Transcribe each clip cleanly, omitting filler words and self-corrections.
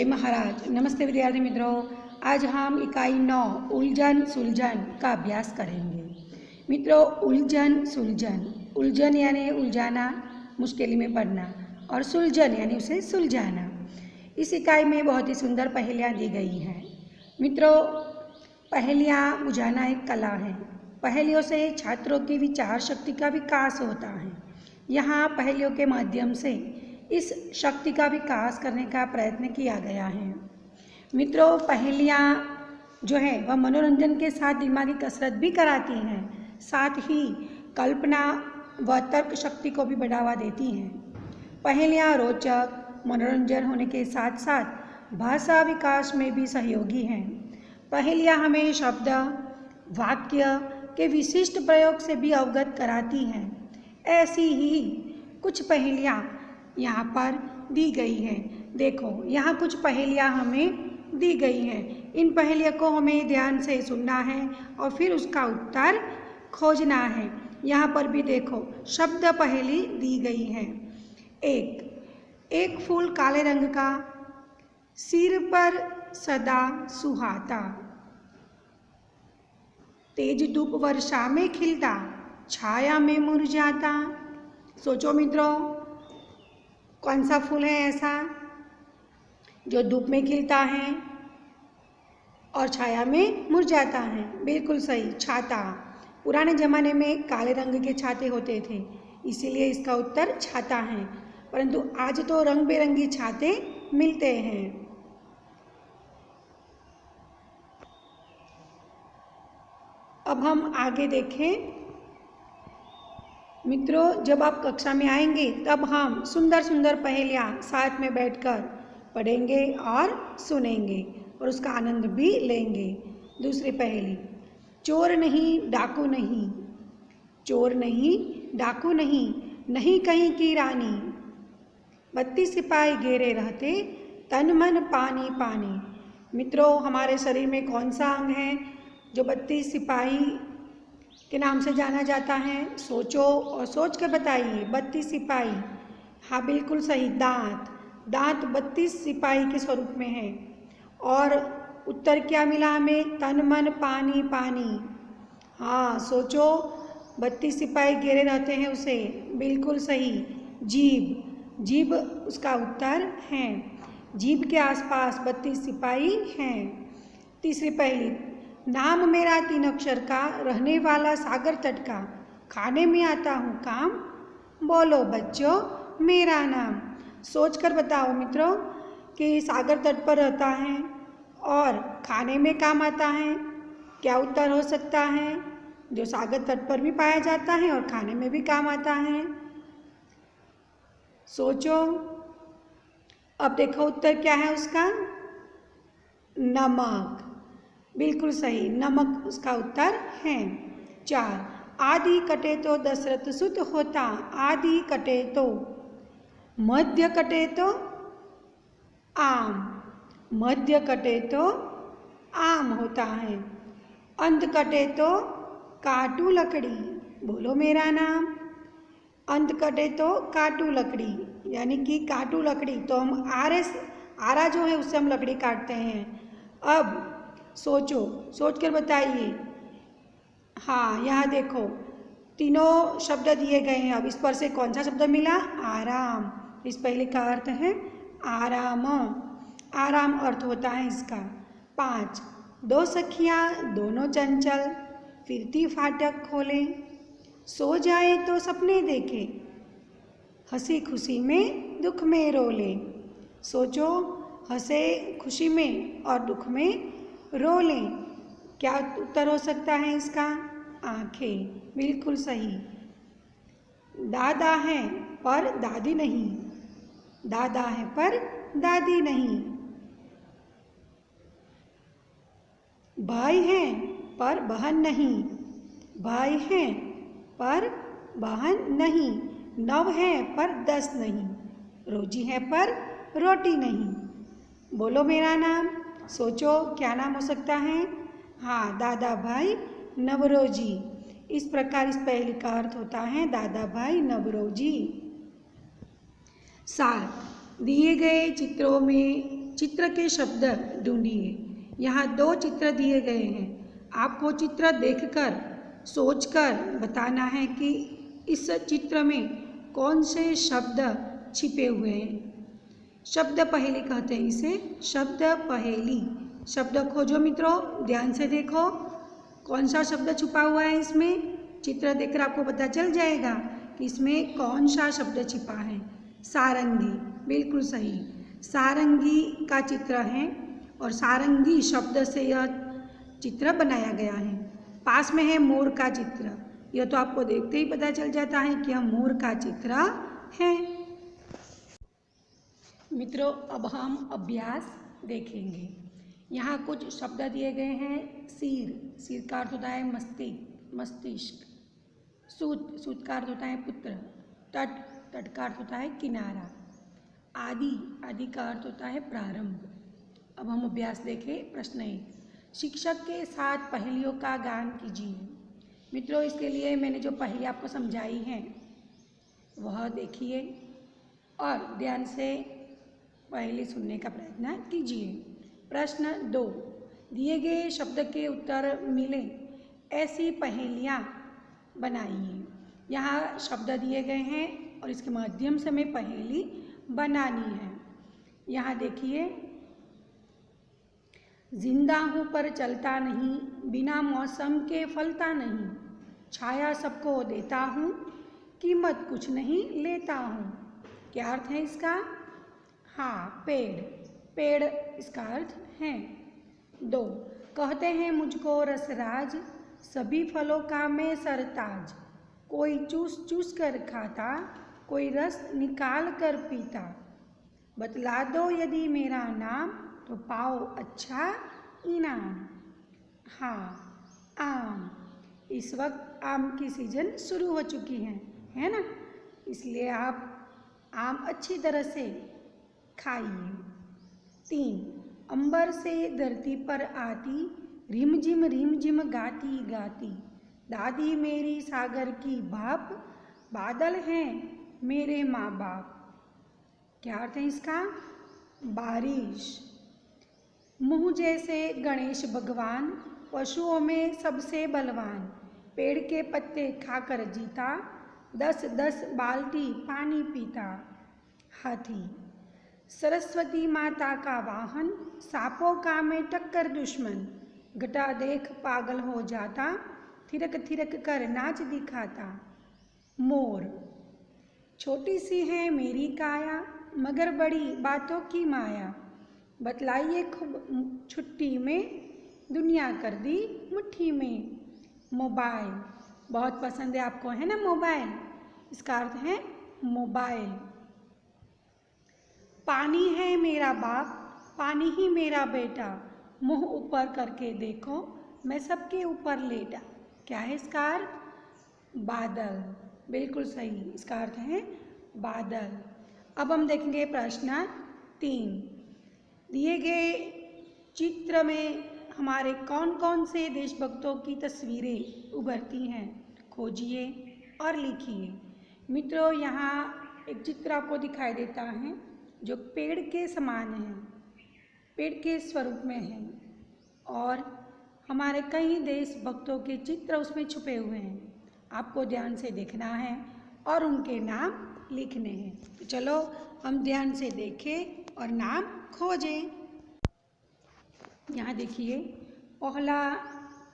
जय महाराज। नमस्ते विद्यार्थी मित्रों, आज हम इकाई 9 उलझन सुलझन का अभ्यास करेंगे। मित्रों, उलझन सुलझन, उलझन यानी उलझाना, मुश्किल में पड़ना, और सुलझन यानी उसे सुलझाना। इस इकाई में बहुत ही सुंदर पहेलियाँ दी गई हैं। मित्रों, पहेलियाँ बुझाना एक कला है। पहेलियों से छात्रों की विचार शक्ति का विकास होता है। यहाँ पहेलियों के माध्यम से इस शक्ति का विकास करने का प्रयत्न किया गया है। मित्रों, पहेलियाँ जो है वह मनोरंजन के साथ दिमागी कसरत भी कराती हैं, साथ ही कल्पना व तर्क शक्ति को भी बढ़ावा देती हैं। पहेलियाँ रोचक मनोरंजन होने के साथ साथ भाषा विकास में भी सहयोगी हैं। पहेलियाँ हमें शब्द वाक्य के विशिष्ट प्रयोग से भी अवगत कराती हैं। ऐसी ही कुछ पहेलियाँ यहाँ पर दी गई हैं। देखो, यहाँ कुछ पहेलियाँ हमें दी गई हैं। इन पहेलियों को हमें ध्यान से सुनना है और फिर उसका उत्तर खोजना है। यहाँ पर भी देखो, शब्द पहेली दी गई है। एक फूल काले रंग का, सिर पर सदा सुहाता, तेज धूप वर्षा में खिलता, छाया में मुरझाता। सोचो मित्रों, कौन सा फूल है ऐसा जो धूप में खिलता है और छाया में मुरझाता है? बिल्कुल सही, छाता। पुराने ज़माने में काले रंग के छाते होते थे, इसीलिए इसका उत्तर छाता है। परंतु आज तो रंग बिरंगी छाते मिलते हैं। अब हम आगे देखें। मित्रों, जब आप कक्षा में आएंगे तब हम सुंदर सुंदर पहेलियाँ साथ में बैठकर पढ़ेंगे और सुनेंगे और उसका आनंद भी लेंगे। दूसरी पहेली, चोर नहीं डाकू नहीं, चोर नहीं डाकू नहीं, नहीं कहीं की रानी, 32 सिपाही घेरे रहते, तन मन पानी पानी। मित्रों, हमारे शरीर में कौन सा अंग है जो 32 सिपाही के नाम से जाना जाता है? सोचो और सोच कर बताइए। 32 सिपाही, हाँ बिल्कुल सही, दांत। दांत 32 सिपाही के स्वरूप में है। और उत्तर क्या मिला हमें? तन मन पानी पानी। हाँ सोचो, 32 सिपाही घेरे रहते हैं उसे, बिल्कुल सही, जीभ। जीभ उसका उत्तर है। जीभ के आसपास 32 सिपाही हैं। तीसरी पहेली, नाम मेरा 3 अक्षर का, रहने वाला सागर तट का, खाने में आता हूँ काम, बोलो बच्चों मेरा नाम। सोच कर बताओ मित्रों कि सागर तट पर रहता है और खाने में काम आता है। क्या उत्तर हो सकता है जो सागर तट पर भी पाया जाता है और खाने में भी काम आता है? सोचो। अब देखो उत्तर क्या है उसका? नमक। बिल्कुल सही, नमक उसका उत्तर है। 4, आदि कटे तो दशरथ सुत होता, आदि कटे तो, मध्य कटे तो आम, मध्य कटे तो आम होता है, अंत कटे तो काटू लकड़ी, बोलो मेरा नाम। अंत कटे तो काटू लकड़ी, यानी कि काटू लकड़ी तो हम आरा जो है उससे हम लकड़ी काटते हैं। अब सोचो, सोच कर बताइए। हाँ, यहाँ देखो तीनों शब्द दिए गए हैं। अब इस पर से कौन सा शब्द मिला? आराम। इस पहले का अर्थ है आराम। आराम अर्थ होता है इसका। 5, 2 सखियाँ दोनों चंचल, फिरती फाटक खोले, सो जाए तो सपने देखे, हंसी खुशी में दुख में रोले। सोचो, हंसे खुशी में और दुख में रो लें। क्या उत्तर हो सकता है इसका? आँखें। बिल्कुल सही। दादा है पर दादी नहीं, दादा है पर दादी नहीं, भाई हैं पर बहन नहीं, भाई हैं पर बहन नहीं, 9 है पर 10 नहीं, रोजी है पर रोटी नहीं, बोलो मेरा नाम। सोचो, क्या नाम हो सकता है? हाँ, दादा भाई नवरोजी। इस प्रकार इस पहेली का अर्थ होता है दादा भाई नवरोजी। सार, दिए गए चित्रों में चित्र के शब्द ढूंढिए। यहाँ 2 चित्र दिए गए हैं। आपको चित्र देखकर सोचकर बताना है कि इस चित्र में कौन से शब्द छिपे हुए हैं। शब्द पहेली कहते हैं इसे, शब्द पहेली। शब्द खोजो मित्रों, ध्यान से देखो कौन सा शब्द छुपा हुआ है इसमें। चित्र देखकर आपको पता चल जाएगा कि इसमें कौन सा शब्द छिपा है। सारंगी, बिल्कुल सही, सारंगी का चित्र है और सारंगी शब्द से यह चित्र बनाया गया है। पास में है मोर का चित्र। यह तो आपको देखते ही पता चल जाता है कि यह मोर का चित्र है। मित्रों, अब हम अभ्यास देखेंगे। यहाँ कुछ शब्द दिए गए हैं। सिर, सिर का अर्थ होता है मस्तिष्क। सूत, सूत का अर्थ होता है पुत्र। तट, तट का अर्थ होता है किनारा। आदि, आदि का अर्थ होता है प्रारंभ। अब हम अभ्यास देखें। प्रश्न 1, शिक्षक के साथ पहेलियों का गान कीजिए। मित्रों, इसके लिए मैंने जो पहेली आपको समझाई है वह देखिए और ध्यान से पहेली सुनने का प्रयत्न कीजिए। प्रश्न 2, दिए गए शब्द के उत्तर मिले ऐसी पहेलियाँ बनाइए। यहाँ शब्द दिए गए हैं और इसके माध्यम से हमें पहेली बनानी है। यहाँ देखिए, जिंदा हूँ पर चलता नहीं, बिना मौसम के फलता नहीं, छाया सबको देता हूँ, कीमत कुछ नहीं लेता हूँ। क्या अर्थ है इसका? हाँ, पेड़, पेड़ इसका अर्थ है। 2, कहते हैं मुझको रसराज, सभी फलों का मैं सरताज, कोई चूस चूस कर खाता, कोई रस निकाल कर पीता, बतला दो यदि मेरा नाम, तो पाओ अच्छा इनाम। हाँ, आम। इस वक्त आम की सीजन शुरू हो चुकी है ना? इसलिए आप आम अच्छी तरह से खाइए। 3, अंबर से धरती पर आती, रिमझिम गाती गाती, दादी मेरी सागर की भाप, बादल हैं मेरे माँ बाप। क्या अर्थ है इसका? बारिश। मुँह जैसे गणेश भगवान, पशुओं में सबसे बलवान, पेड़ के पत्ते खाकर जीता, 10-10 बाल्टी पानी पीता। हाथी। सरस्वती माता का वाहन, सांपों का मैं टक्कर दुश्मन, घटा देख पागल हो जाता, थिरक थिरक कर नाच दिखाता। मोर। छोटी सी है मेरी काया, मगर बड़ी बातों की माया, बतलाइए खूब छुट्टी में, दुनिया कर दी मुट्ठी में। मोबाइल, बहुत पसंद है आपको, है ना मोबाइल? इसका अर्थ है मोबाइल। पानी है मेरा बाप, पानी ही मेरा बेटा, मुँह ऊपर करके देखो, मैं सबके ऊपर लेटा। क्या है इसका अर्थ? बादल, बिल्कुल सही, इसका अर्थ है बादल। अब हम देखेंगे प्रश्न 3, दिए गए चित्र में हमारे कौन कौन से देशभक्तों की तस्वीरें उभरती हैं, खोजिए और लिखिए। मित्रों, यहाँ एक चित्र आपको दिखाई देता है जो पेड़ के समान है, पेड़ के स्वरूप में है और हमारे कई देशभक्तों के चित्र उसमें छुपे हुए हैं। आपको ध्यान से देखना है और उनके नाम लिखने हैं। तो चलो हम ध्यान से देखें और नाम खोजें। यहाँ देखिए, पहला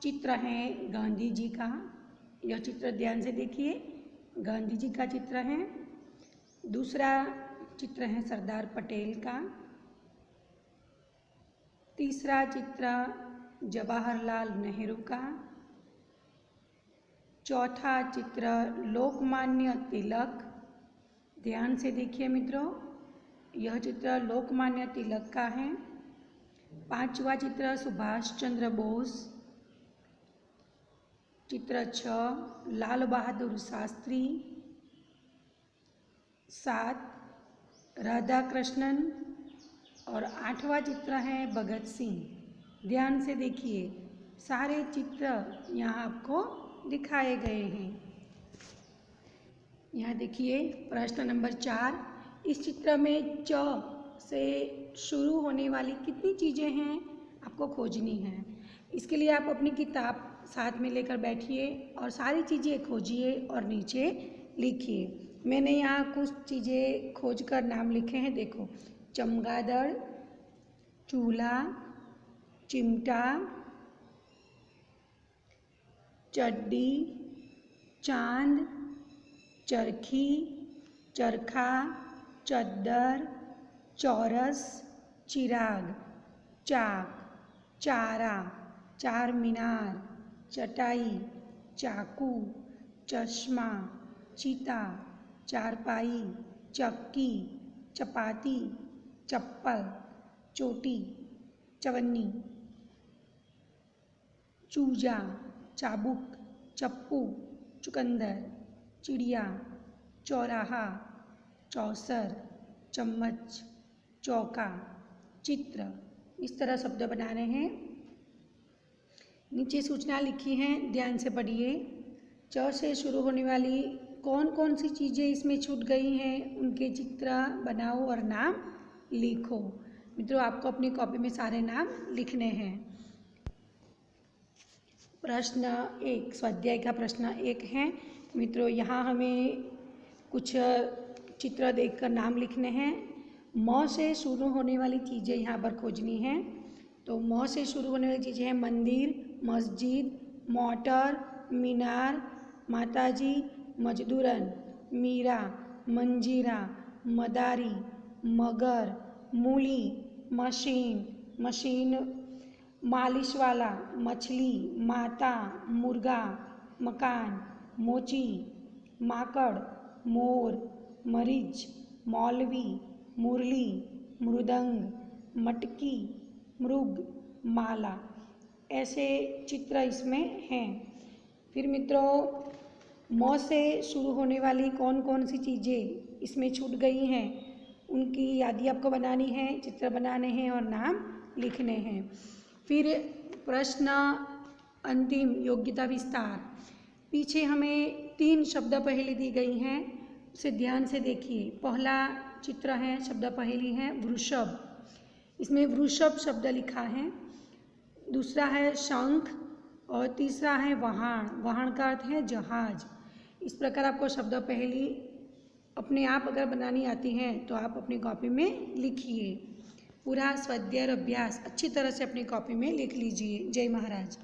चित्र है गांधी जी का। यह चित्र ध्यान से देखिए, गांधी जी का चित्र है। दूसरा चित्र है सरदार पटेल का। तीसरा चित्र जवाहरलाल नेहरू का। चौथा चित्र लोकमान्य तिलक। ध्यान से देखिए मित्रों, यह चित्र लोकमान्य तिलक का है। पांचवा चित्र सुभाष चंद्र बोस। चित्र 6 लाल बहादुर शास्त्री। 7 राधा कृष्णन और 8वां चित्र है भगत सिंह। ध्यान से देखिए, सारे चित्र यहाँ आपको दिखाए गए हैं। यहाँ देखिए प्रश्न नंबर 4, इस चित्र में च से शुरू होने वाली कितनी चीज़ें हैं आपको खोजनी हैं। इसके लिए आप अपनी किताब साथ में लेकर बैठिए और सारी चीज़ें खोजिए और नीचे लिखिए। मैंने यहाँ कुछ चीज़ें खोजकर नाम लिखे हैं, देखो। चमगादड़, चूल्हा, चिमटा, चड्डी, चांद, चरखी, चरखा, चद्दर, चौरस, चिराग, चाक, चारा, चार मीनार, चटाई, चाकू, चश्मा, चीता, चारपाई, चक्की, चपाती, चप्पल, चोटी, चवन्नी, चूजा, चाबुक, चप्पू, चुकंदर, चिड़िया, चौराहा, चौसर, चम्मच, चौका, चित्र। इस तरह शब्द बनाने हैं। नीचे सूचना लिखी हैं, ध्यान से पढ़िए। च से शुरू होने वाली कौन कौन सी चीज़ें इसमें छूट गई हैं, उनके चित्र बनाओ और नाम लिखो। मित्रों, आपको अपनी कॉपी में सारे नाम लिखने हैं। प्रश्न 1, स्वाध्याय का प्रश्न 1 है। मित्रों, यहाँ हमें कुछ चित्र देखकर नाम लिखने हैं। म से शुरू होने वाली चीज़ें यहाँ पर खोजनी हैं। तो म से शुरू होने वाली चीज़ें हैं मंदिर, मस्जिद, मोटर, मीनार, माताजी, मजदूरन, मीरा, मंजीरा, मदारी, मगर, मूली, मशीन, मशीन, मालिश वाला, मछली, माता, मुर्गा, मकान, मोची, माकड़, मोर, मरीज, मौलवी, मुरली, मृदंग, मटकी, मृग, माला। ऐसे चित्र इसमें हैं। फिर मित्रों, म से शुरू होने वाली कौन कौन सी चीज़ें इसमें छूट गई हैं, उनकी यादी आपको बनानी है, चित्र बनाने हैं और नाम लिखने हैं। फिर प्रश्न अंतिम, योग्यता विस्तार। पीछे हमें 3 शब्द पहेली दी गई हैं, उसे ध्यान से देखिए। पहला चित्र है, शब्द पहेली है वृषभ। इसमें वृषभ शब्द लिखा है। दूसरा है शंख और तीसरा है वहाण। वहाण का अर्थ है जहाज। इस प्रकार आपको शब्द पहेली अपने आप अगर बनानी आती है तो आप अपनी कॉपी में लिखिए। पूरा स्वाध्याय और अभ्यास अच्छी तरह से अपनी कॉपी में लिख लीजिए। जय महाराज।